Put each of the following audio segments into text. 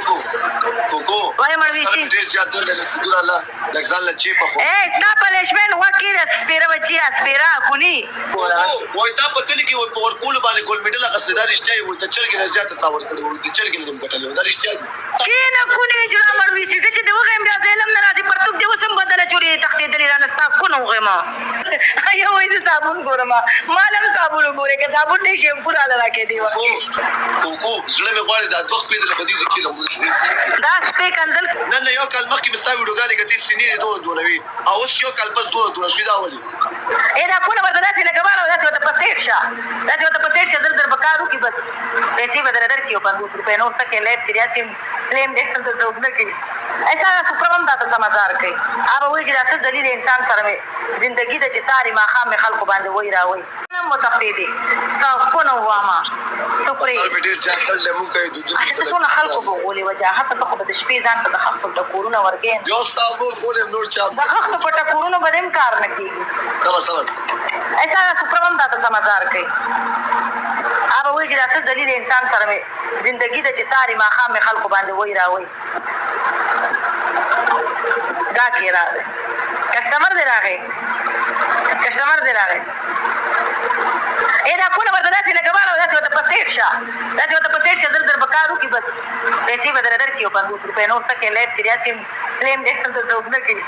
کوکو وای مړوي شي ډېر زیات دل له تدور الله لګزان له چی په خو ستا پلشمن وکیل سپیره بچیا سپیره کونی وای تا په کلی کې ور کول باندې ګول میډل غسدار اشتای وي د چرګ نه زیات تاور کړو د چرګ نه ګټلو دا اشتای کینه کونی جوړه مړوي شي چې دی وغه بیا علم نه راځي پرتوب دی وسم بدل چوري تختې دلی رانه ستا کونو غما ایو وای د صابون ګورم مالم صابون ګوره که صابون نه شي پورا لراکې دی کوکو زړه مې غواړي دا دوه پیډل په دې ځکه دا سپې کنزل نن یو کال مخکې مستا ویډیوګانې کتي سینې دونوي او اوس یو کال پس دوه شوي دا ولي دا کونه ورته داسې لګواره او داسې ورته په سیټ شه داسې ورته په سیټ شه زر به کار وکړي بس پیسې به در درکړي 50 روپۍ نور څه کې لیب کړي داسې فلیم ډېر ته څوک نه کوي ایسا سپرم دا ته سمازار کوي هغه وایي چې دا څه دلیل انسان سره مې زندګي ده چې ساري ماښام مې خلکو باندې وایي راوایي متقیدې ستا کونه واما سپرې څونه خلکو به غولې وجاهت ته خو به د شپې ځان ته د خښتو ټکورونه ورکوې د خښتو په ټکورونو به هم کار نه کېږي ایسا سپرم دا ته سمازار کوي هغه وایي چې دا څه دلیل انسان سره مې زندګي ده چې ساري ماښام مې خلکو باندې وایي راوایي دا کې راغی کسټمر دی راغی دا کونه ورته داسې لګواره او داسې ورته په سیټ شه زر به کار وکړي بس پیسې به در درکړي 50 روپۍ نور څه کې لیب کړي داسې فلیم ډېر ته څوک نه کوي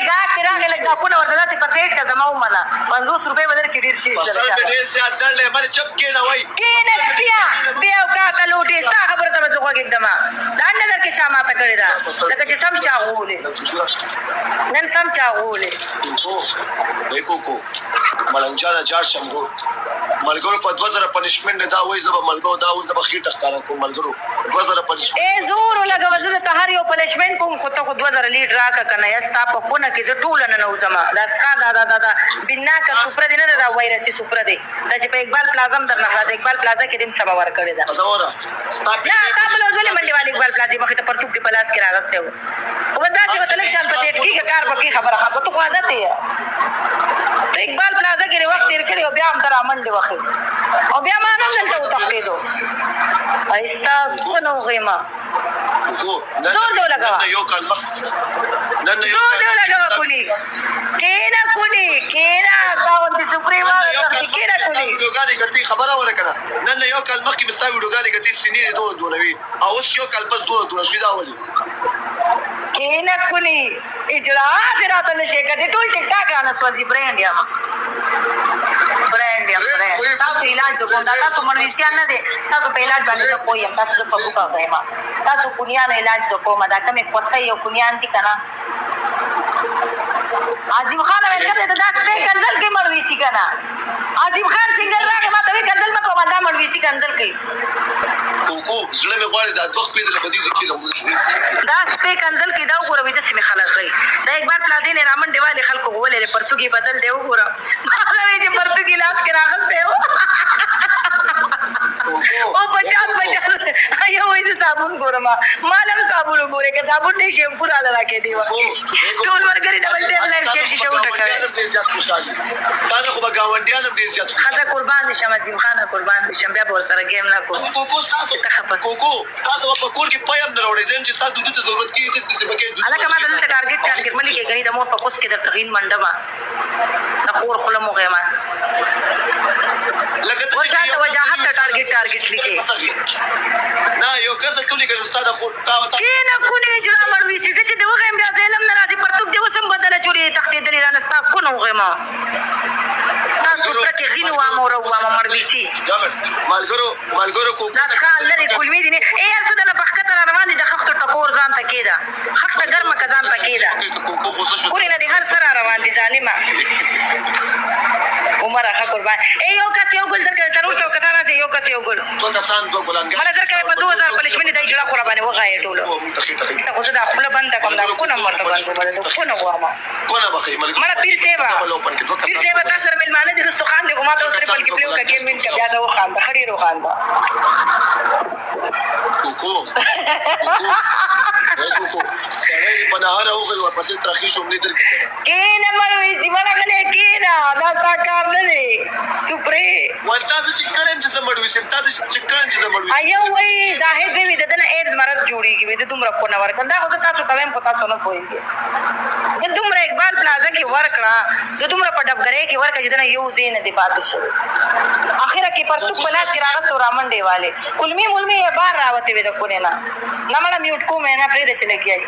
دا کې راغی لږ دا کونه ورته داسې په سیټ که زما ومنه 50 روپۍ به درکړي ډېر شي کېنه سپیا بیا او کاکه لوټې ستا خبرو ته به زه غوږ ږدم دا نه درکې چا ماته کړې ده لکه چې سم چا غولې نن سم چا غولې ملنجانه جار شمګو ملګرو په 2000 پنشمنت دا وایي زه به ملګرو دا اوس زه به خېټه ښکاره کوم ملګرو 2000 پنشمنت زور ولګوه زه درته هر یو پنشمنټ کوم خو ته خو 2000 لیډ راکړه که نه یا ستا په خونه کې زه ټوله ننوځم دا څښا دا بناکه سوپره دی نه ده دا وایرسي سوپره دی دا چې په اقبال پلازا هم درنه خلاص اقبال پلازا کې دې هم سمه ورکړې ده نه تا بله ولې منډې والې اقبال پلازې مخې ته پرتوب دې په لاس کې راغستی و خو به داسې به ته لږ شان په سیټ کېږه کار به کې خبره ته خو عادت یې ته اقبال پلازا کې وخت تېر کړی او بیا هم ته رامنډې وښې او بیا ما هم دلته وتښتېدو ایستا کونه وغېمه زور دې ولګوه کوني کېنه کوني کېنه ساوندې سپرې واغې کېنه کوني ویډیوګانې کتي خبره ولکړه نن یو کال مخکې مستا ویډیوګانې کتي سینې دونوي او اوس یو کال پس دوه شوي دا ولي کېنه کوني اجلاس راته نشي کړی ټول ټیک ټاک رانه سوځي برینډ یم تاسو علاج وکړم دا تاسو مړویسیان نه دی تاسو په علاج باندې زه پوه یم تاسو زه په بوکه غوایم تاسو کونیانو علاج زه کوم دا کومې کوسۍ او کونیان دي که نه عظیم خان ویل دا سپی کنځل کوي مړویسي که نه عظیم خان سنګر راغی ما ته وایي کنځل مه کوه دا مړویسي کنځل کوي کوکو زړه مې غواړي دا دوه پیډله په دې ځکه دا سپی کنځل کوي دا وګوره ویده سیمې خلک کوي دا اقبال پلازې نه رامنډې والې خلکو غولې پرتوګې بدل دی وګوره ما ته وایي چې پرتوګې لاس کې راغلی و او 50 ایو وایي زه صابون ګورم مالم صابون وګورې که صابون نه شي پورا راکې دی ټول ورګري ډبل ټیم لایف شیر شیشه وټکوي ښځه قربان دي شم عظیم خانه قربان دي شم بیا به ورسره ګیم نه کوم کوکو تاسو په کور کې پایم نه راوړئ ځین چې تاسو د دې ضرورت کې هلکه ما ته دلته ټارګېټ ملي کې ګڼي د مور په کوس کې درته غین منډه وه د کور خوله مو غیمه اوس هلته وجاهت ته ټارګېټ لیکې نه یو کس د ټولې ګڼي ستا د خور کېنه کونې جوړه مړویسي زه چې دې وغیم بیا علم نه راځي پرتوب دې اوس هم بدله چورې تښتېدلې رانه ستا کونه وغیمه ستا سوپره کې غین وامه او روامه مړویسي ملګرو دا ښه لرې کلمې دي نه هر څه دله په ښکته را روان دي د خښتو ټکور ځان ته کېده خښته ګرمه که ځان ته کېده پورې نه دې هر څه را روان دي ظالمه عمر ښه قربان یو کس یو ګل درکوي تر اوسه که تا راځې یو کس یو ګل مله درکوي په 2000 پلشمنې دا اجړه خو را باندې وغایې ټولو ته خو زه دا خوله بنده کړم دا کونه ورته بند وبله کونه غواړم مړه پیر صیبه تا سره مېلمانه دي رستو خان دي خو ما ته اوس ټریپل کې پلې وکړه ګیم وین که بیا ته وخانده ښه ډېر وخانده کېنه مړویسي ورغلی کېنه دا ستا کار نه دی سپرې تاسو چې کړم چې زه مړوي مولوي صاحب تاسو چې کړم چې مولوي ایو وای زاهد وی دنه ایډز مرض جوړیږي وې د دومره کو نه ورکړه دا خو تاسو ته هم پتا څه نه پوهیږي د دومره اقبال پلازا کې ورکړه د دومره په ډبګرې کې ورکړه چې دنه یو دین دی پاتې شو اخره کې پرتو پلا سراغه تو رامنډي والے کلمی مولمی بار راوته وې د کو نه مړه میوټ کو مې نه پرې د چلے کیای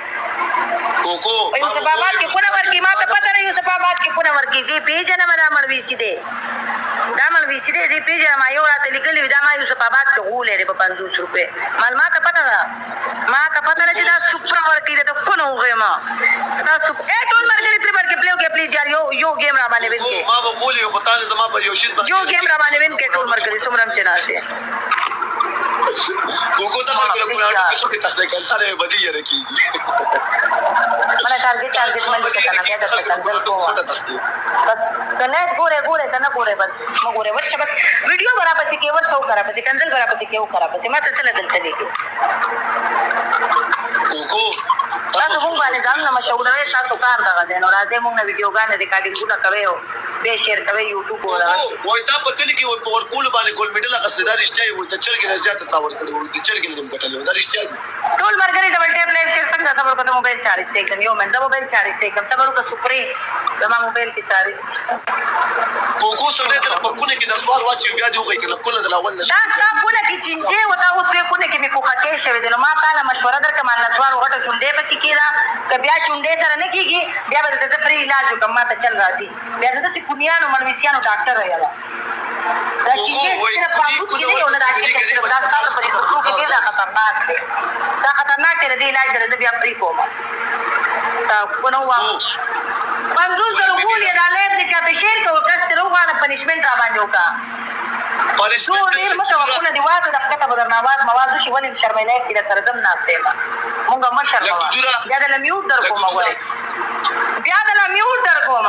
کوکو یو سبابات کې کو نه ورکی ما ته پته نه یو سبابات کې کو نه ورکی جی پیجن مدا مړوي سي دي دا مړوي سي دي جی پیجن ما یو راته لیکلی دا ما یو سبابات ته غولې په 500 روپے معلومات پته ده ما ته پته نه چې دا سپر ورکی ده کو نه وغه ما تاسو ټول مرګري پر کې پلیو کې پلیز یو گیم را باندې وینځي ما به بولی یو خدای زما په یو شی یو گیم را باندې وینځي ټول مرګري سمرم چناسه کوکو ته خپل پلاټ کې څه تخته کنټره بدی یره کیږي mana target مندي کتنه بیا د کنزل کوه بس کنه ګوره کنه ګوره بس مګوره ورشه بس ویډیو برابر سي کې ورشو کرا پسې کنزل برابر سي کې وکړه پسې ما ته څه دلته لیکي کوکو تاسو مونږ باندې ځان نه مشوره تاسو کار دغه دین او راځي مونږ ویډیوګان ریکارډینګونه کوي او به شیر کوي یوټیوب ولا وای تا په کلی کې ور کول باندې ګول میډل غسدار اشتای وي ته چرګ نه زیات تاور کړو د چرګ نه ګټلو دا اشتای ټول مرګري ډبل ټیپ لایو شیر څنګه صبر کوته موبایل چارج ته کوم یو من دا موبایل چارج ته کوم صبر کو سپری زما موبایل کې چارج کوکو سره ته په کونه کې د سوال واچي بیا دی وګورئ کله کله د اول نشه دا کونه کې چینجه وتا اوس په کونه کې مې کوخه کې شوی دی نو ما تعالی مشوره درکم ان سوال وګټه چونډې پکې کیدا ک بیا چونډې سره نه کیږي بیا به د فری علاج وکم ما ته چل راځي بیا د کونیانو ملويسيانو ډاکټر راځي دا چینجه سره پابو کې نه یو نه راځي چې دا تاسو په دې ټکو کې دا خطرناک دی دا خطرناک دی د علاج د بیا پری کوم تا کو نو وا 500 روپیا د علاج د چا په شیر کو کسترو غواړه پنیشمنت را باندې وکا پنیشمنت ډیر مته وکړه دی واده د خپل بدر نواز موازو شي ولې شرمېلای کې د سردم ناشته ما مونږه مشروا بیا د لمیوټ در کوم وای بیا د لمیوټ در کوم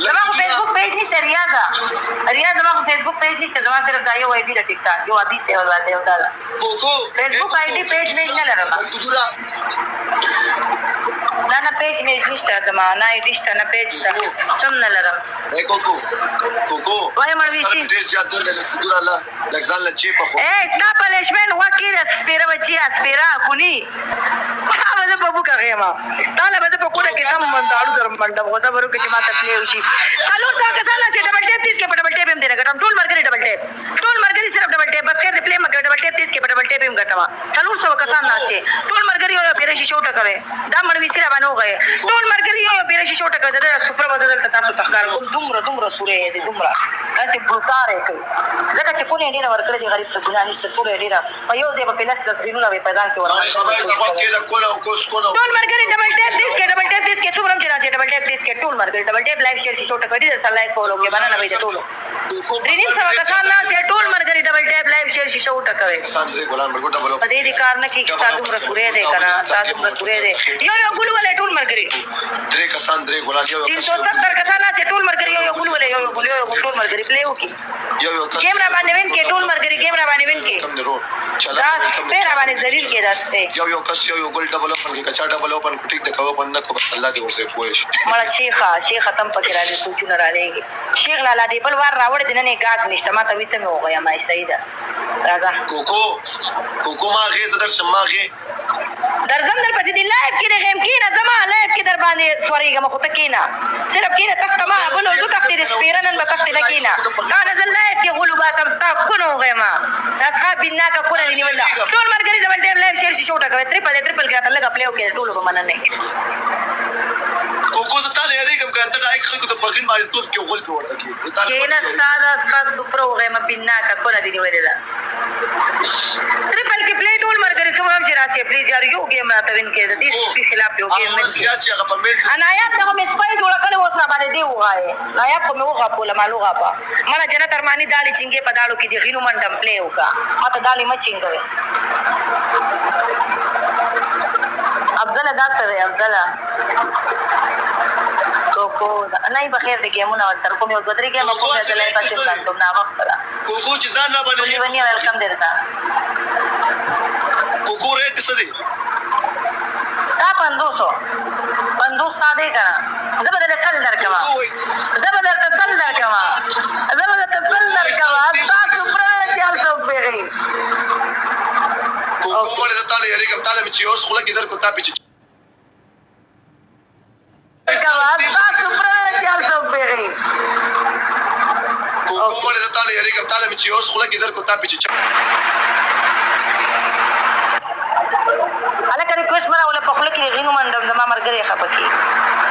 زما فیسبوک پیج نشته ریاض زما فیسبوک پیج نشته زما صرف دا یو وی د ټیک ټاک یو حدیث ته ولته یو دا کوکو فیسبوک آی ډی پیج نه لرم نه پیج مې نشته زما نه نشته نه پیج ته سم نه لرم کوکو وای مړوي سي ډیر زیات د تدور الله لګزال لچې په خو ستا پنیشمنت وکړه سپیره بچیا سپیره کونی هغه په بوکا غیما طالب د په کوله کې سم منداړو در منډه وځه ورو کې ما تکلیف وشي خلو تا کتاله چې ډبل ټیپ 30 کې په ډبل ټیپ هم دی غټم ټول مرګري ډبل ټیپ صرف ډبل ټیپ بس خیر پلی مګر ډبل ټیپ 30 کې په ډبل ټیپ هم غټما څلور څو کسان ناشې ټول مرګري یو بیره شي شوټه کوي دا مړوي سره باندې وغه ټول مرګري یو بیره شي شوټه کوي دا سپر بدل تاسو تخکار کوم دومره سورې دي دومره انت بوتاره کوي ځکه چې کونه ډیره ورکړي دي غریب ته ګنا نشته سورې ډیره په یو ځای په پلاس تصویرونه به پیدا کوي ټول مرګري ډبل ټیپ 30 کې څومره چې راځي ډبل ټیپ 30 کې ټول مرګري ډبل ټیپ لایو شیر شي شوټه کوي دا لایو فالو کې باندې نه وي ټول درینیم سره کسان نه سي ټول مرګري ډبل ټیپ لایو شیر شي شوټه کوي ساندري ګلان مرګو ډبل په دې کار نه کې تاسو مرګ پورې دی کنه تاسو مرګ پورې دی یو ګول ولې ټول مرګري درې کسان درې ګلان یو 370 کسان نه سي ټول مرګري یو ګول ولې یو ټول مرګري پلی وکي یو کیمرا باندې وین کې ټول مرګري کیمرا باندې وین کې کم درو چلا دا سپیره باندې ذلیل کې داسته یو کس یو ګل ډبل اوپن کې کچا ډبل اوپن ټیک د کوو باندې کو الله دې ورسې پوهش مړه شیخ ختم پکې راځي سوچونه را لېږي شیخ لالا دې بل وار راوړ دي نه غاټ نشته ما ته ویته مې وغیا ما صحیح ده راځه کوکو ما غیز در شماغه درځم در پسې دی لایف کې غیم کې نه زما لایف کې در باندې سوريګم خو تکینا صرف کې نه تخت ما بلو دو تخت دې سپیرنن به تخت لکینا دا نزل لایف کې غلوبا تمستا کونو غیما اصحاب بنا کا کونه نیول ټول مرګري ډبل ټیپ لایف شیر شي شوټه کوي ټریپل کې تل لګا پلیو کې ټول به مننه کوکو ته نه یریګم کنه ته دای خلکو ته بغین باندې ټوب کې غول کې ورته کې کینا ساده سپرو غیما بنا کا کونه دی نیول دا ټریپل کې پلی ټول مرګري کوم چې راځي پلیز یار یو گیم راته وین کې د دې په خلاف یو گیم مې انا یا ته مې سپای جوړ کړو وسره باندې دی وای نا یا کوم وغه په لمالوغه په مله جنت ارمانی دالي چنګه په دالو کې دی غینو منډم پلی وکا ماته دالي مچینګوي افضل دا سره افضل کوکو نه بخیر د گیمونه تر کوم یو غدري کې مکو ته لای پاتې ځانته نه وخت کوکو چې ځان نه باندې ونی ویلکم درته کوکو ریټ څه دی ستا 500 ساده کړه زبردست سل درکما تاسو پر تعالی یریګم تعالی مې چې اوس خوله کې درکو تا پیچ کومه زه تعالی یریګم تعالی مې چې اوس خوله کې درکو تا پیچ هلکه ریکویسټ مې راوله په خوله کې غینو منډم زما ملګری خفه کېږي